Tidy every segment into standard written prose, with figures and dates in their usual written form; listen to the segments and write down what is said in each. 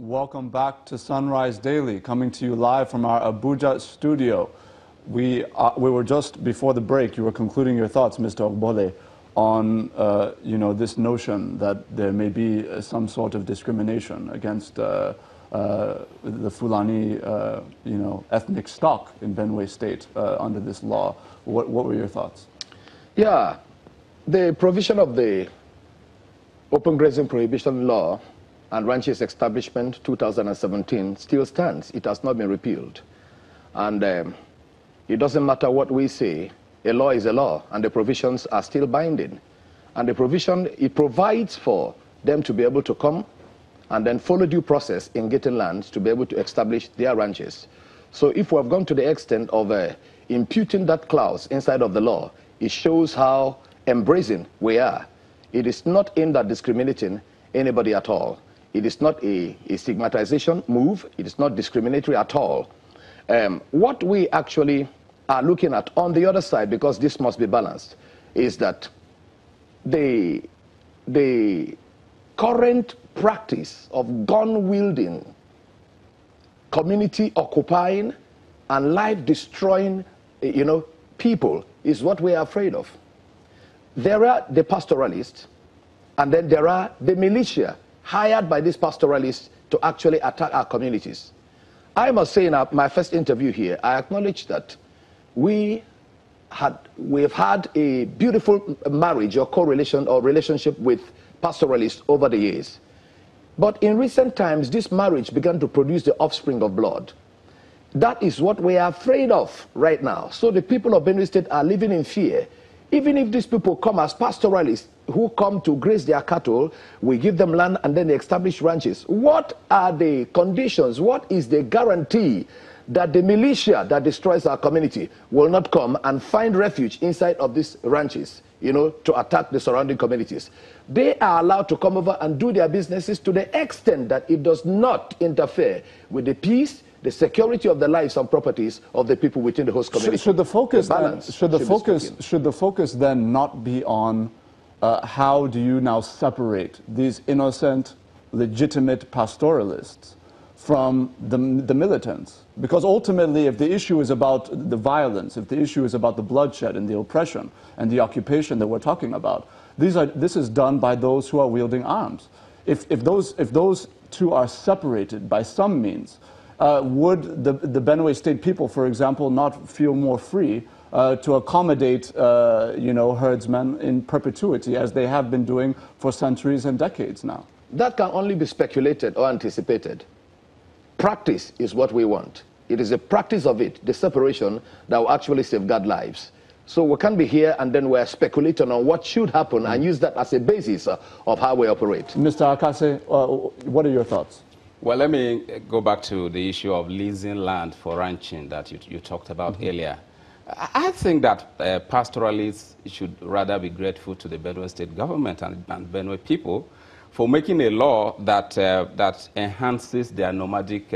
Welcome back to Sunrise Daily, coming to you live from our Abuja studio. We were just before the break. You were concluding your thoughts, Mr. Ogbole, on this notion that there may be some sort of discrimination against the Fulani ethnic stock in Benue State under this law. What were your thoughts? Yeah, the provision of the open grazing prohibition law and ranches establishment 2017 still stands. It has not been repealed. And it doesn't matter what we say, a law is a law, and the provisions are still binding. And the provision, it provides for them to be able to come and then follow due process in getting land to be able to establish their ranches. So if we have gone to the extent of imputing that clause inside of the law, it shows how embracing we are. It is not aimed at discriminating anybody at all. It is not a stigmatization move. It is not discriminatory at all. What we actually are looking at on the other side, because this must be balanced, is that the current practice of gun-wielding, community-occupying, and life-destroying, people is what we are afraid of. There are the pastoralists, and then there are the militia hired by these pastoralists to actually attack our communities. I must say in my first interview here, I acknowledge that we've had a beautiful marriage or correlation or relationship with pastoralists over the years. But in recent times, this marriage began to produce the offspring of blood. That is what we are afraid of right now. So the people of Benue State are living in fear. Even if these people come as pastoralists who come to graze their cattle, we give them land and then they establish ranches. What are the conditions? What is the guarantee that the militia that destroys our community will not come and find refuge inside of these ranches, to attack the surrounding communities? They are allowed to come over and do their businesses to the extent that it does not interfere with the peace, the security of the lives and properties of the people within the host community. Should the focus then not be on how do you now separate these innocent, legitimate pastoralists from the militants? Because ultimately, if the issue is about the violence, if the issue is about the bloodshed and the oppression and the occupation that we're talking about, this is done by those who are wielding arms. If those two are separated by some means, would the Benue State people, for example, not feel more free to accommodate, herdsmen in perpetuity, as they have been doing for centuries and decades now? That can only be speculated or anticipated. Practice is what we want. It is a practice of it, the separation, that will actually safeguard lives. So we can't be here and then we're speculating on what should happen and use that as a basis of how we operate. Mr. Akase, what are your thoughts? Well, let me go back to the issue of leasing land for ranching that you talked about earlier. I think that pastoralists should rather be grateful to the Benue State government and Benue people for making a law that enhances their nomadic,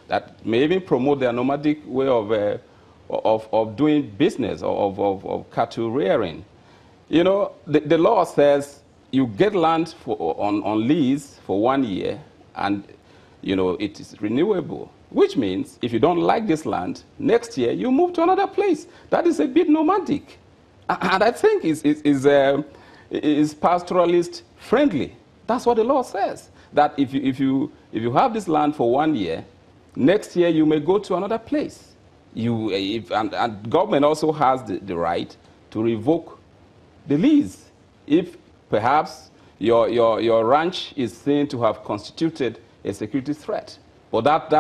that may even promote their nomadic way of doing business, of cattle rearing. The law says you get land on lease for 1 year, and it is renewable, which means if you don't like this land, next year you move to another place. That is a bit nomadic. And I think is pastoralist friendly. That's what the law says. That if you have this land for 1 year, next year you may go to another place. And government also has the right to revoke the lease if perhaps your ranch is seen to have constituted a security threat. But that's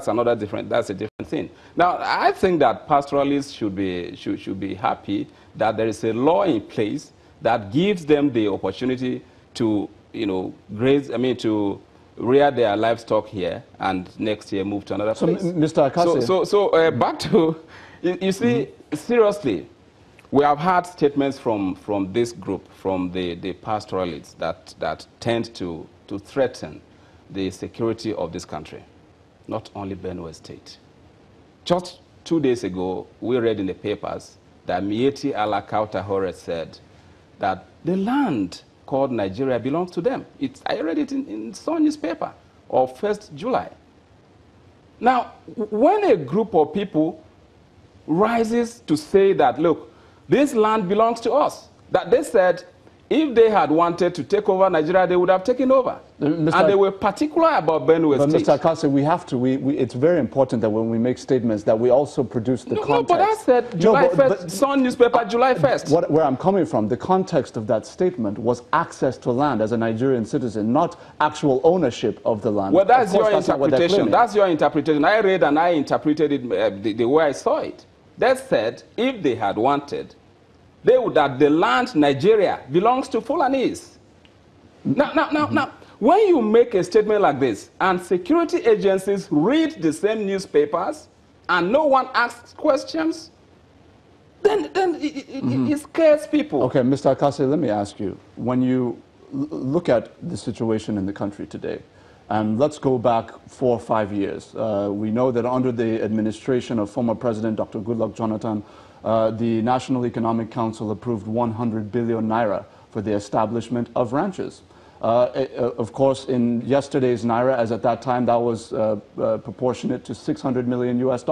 a different thing. Now, I think that pastoralists should be happy that there is a law in place that gives them the opportunity to to rear their livestock here and next year move to another place. So, Mr. Akase. So back to, you see, seriously, we have had statements from this group, from the pastoralists that tend to threaten the security of this country, not only Benue State. Just 2 days ago, we read in the papers that Mieti Alakautahore said that the land called Nigeria belongs to them. I read it in Sun newspaper or 1st July. Now, when a group of people rises to say that, look, this land belongs to us, that they said if they had wanted to take over Nigeria, they would have taken over. And they were particular about Benue State. Mr. Akase, we have to, it's very important that when we make statements that we also produce the context. No, but I said July 1st, Sun newspaper, July 1st. Where I'm coming from, the context of that statement was access to land as a Nigerian citizen, not actual ownership of the land. Well, that's your interpretation. That's your interpretation. I read and I interpreted it the way I saw it. They said if they had wanted, they would that the land Nigeria belongs to Fulanese. Now, when you make a statement like this and security agencies read the same newspapers and no one asks questions, then it scares people. Okay, Mr. Akase, let me ask you, when you look at the situation in the country today, and let's go back 4 or 5 years. We know that under the administration of former President Dr. Goodluck Jonathan, the National Economic Council approved 100 billion naira for the establishment of ranches. Of course, in yesterday's naira, as at that time, that was proportionate to $600 million US.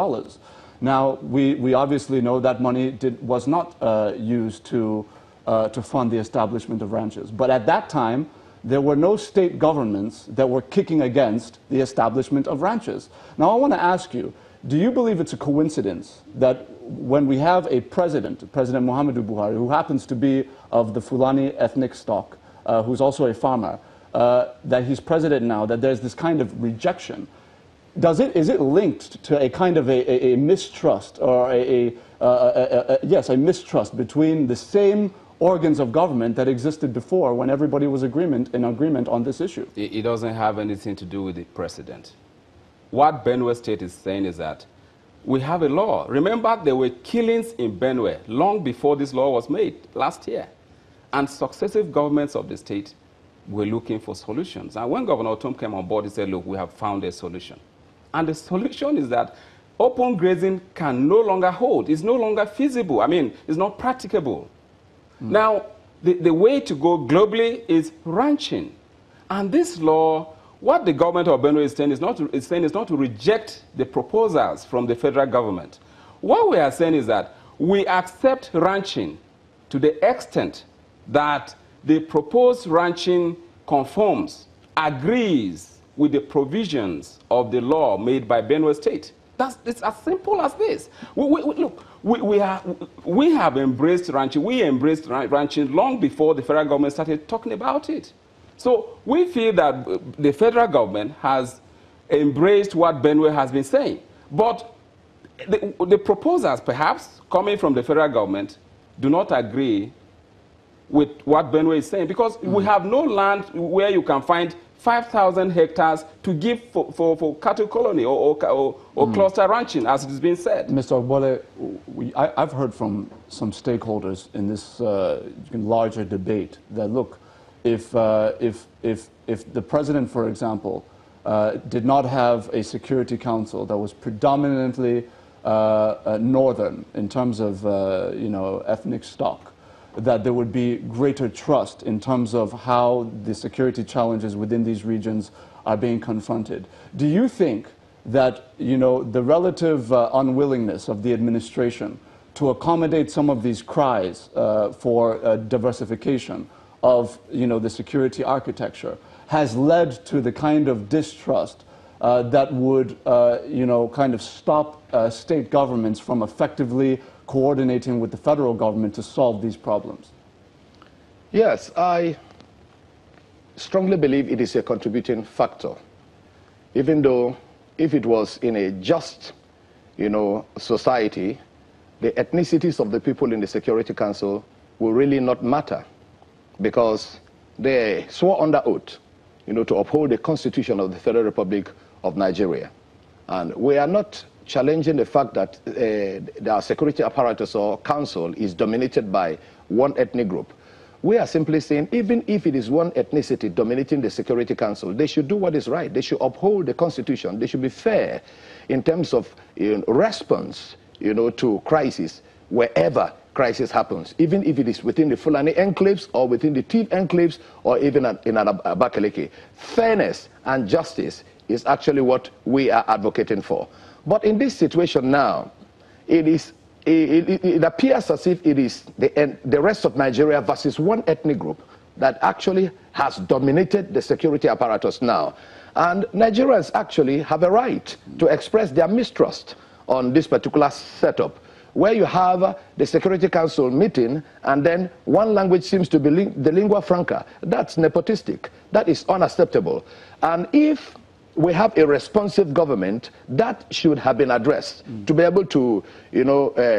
Now, we obviously know that money was not used to fund the establishment of ranches. But at that time, there were no state governments that were kicking against the establishment of ranches. Now, I want to ask you, do you believe it's a coincidence that when we have a president, President Muhammadu Buhari, who happens to be of the Fulani ethnic stock, who's also a farmer, that he's president now, that there's this kind of rejection? Is it linked to a kind of a mistrust or yes, a mistrust between the same organs of government that existed before when everybody was in agreement on this issue? It doesn't have anything to do with the president. What Benue State is saying is that we have a law. Remember, there were killings in Benue long before this law was made last year. And successive governments of the state were looking for solutions. And when Governor Otom came on board, he said, look, we have found a solution. And the solution is that open grazing can no longer hold. It's no longer feasible. I mean, it's not practicable. Now, the way to go globally is ranching. And this law, what the government of Benue is saying is not to reject the proposals from the federal government. What we are saying is that we accept ranching to the extent that the proposed ranching conforms, agrees with the provisions of the law made by Benue State. It's as simple as this. Look, we have embraced ranching. We embraced ranching long before the federal government started talking about it. So we feel that the federal government has embraced what Benue has been saying. But the proposals, perhaps, coming from the federal government, do not agree with what Benue is saying, because we have no land where you can find 5,000 hectares to give for cattle colony or cluster ranching, as it has been said. Mr. Ogbole, I've heard from some stakeholders in this larger debate that, look, if the president, for example, did not have a security council that was predominantly northern in terms of ethnic stock, that there would be greater trust in terms of how the security challenges within these regions are being confronted. Do you think that the relative unwillingness of the administration to accommodate some of these cries for diversification of the security architecture has led to the kind of distrust that would kind of stop state governments from effectively coordinating with the federal government to solve these problems? Yes, I strongly believe it is a contributing factor. Even though if it was in a just, society, the ethnicities of the people in the Security Council will really not matter, because they swore under oath, to uphold the Constitution of the Federal Republic of Nigeria. And we are not challenging the fact that our security apparatus or council is dominated by one ethnic group. We are simply saying, even if it is one ethnicity dominating the Security Council, they should do what is right. They should uphold the Constitution. They should be fair in terms of response, to crisis, wherever crisis happens, even if it is within the Fulani enclaves or within the Tiv enclaves or even in Abakaliki. Fairness and justice is actually what we are advocating for. But in this situation now, it appears as if it is the rest of Nigeria versus one ethnic group that actually has dominated the security apparatus now. And Nigerians actually have a right to express their mistrust on this particular setup, where you have the Security Council meeting and then one language seems to be the lingua franca. That's nepotistic. That is unacceptable. And if we have a responsive government, that should have been addressed to be able to,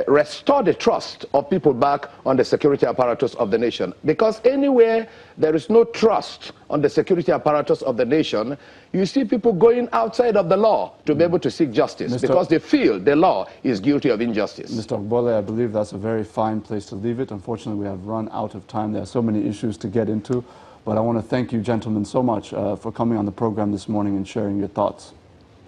restore the trust of people back on the security apparatus of the nation. Because anywhere there is no trust on the security apparatus of the nation, you see people going outside of the law to be able to seek justice because they feel the law is guilty of injustice. Mr. Ogbole, I believe that's a very fine place to leave it. Unfortunately, we have run out of time. There are so many issues to get into. But I want to thank you, gentlemen, so much for coming on the program this morning and sharing your thoughts.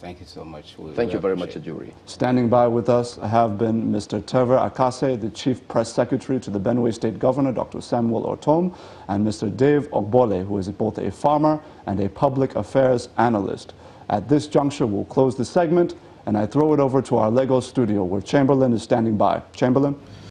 Thank you so much. Thank you very much, Ajuri. Standing by with us have been Mr. Terver Akase, the Chief Press Secretary to the Benue State Governor, Dr. Samuel Ortom, and Mr. Dave Ogbole, who is both a farmer and a public affairs analyst. At this juncture, we'll close the segment, and I throw it over to our Lagos studio, where Chamberlain is standing by. Chamberlain?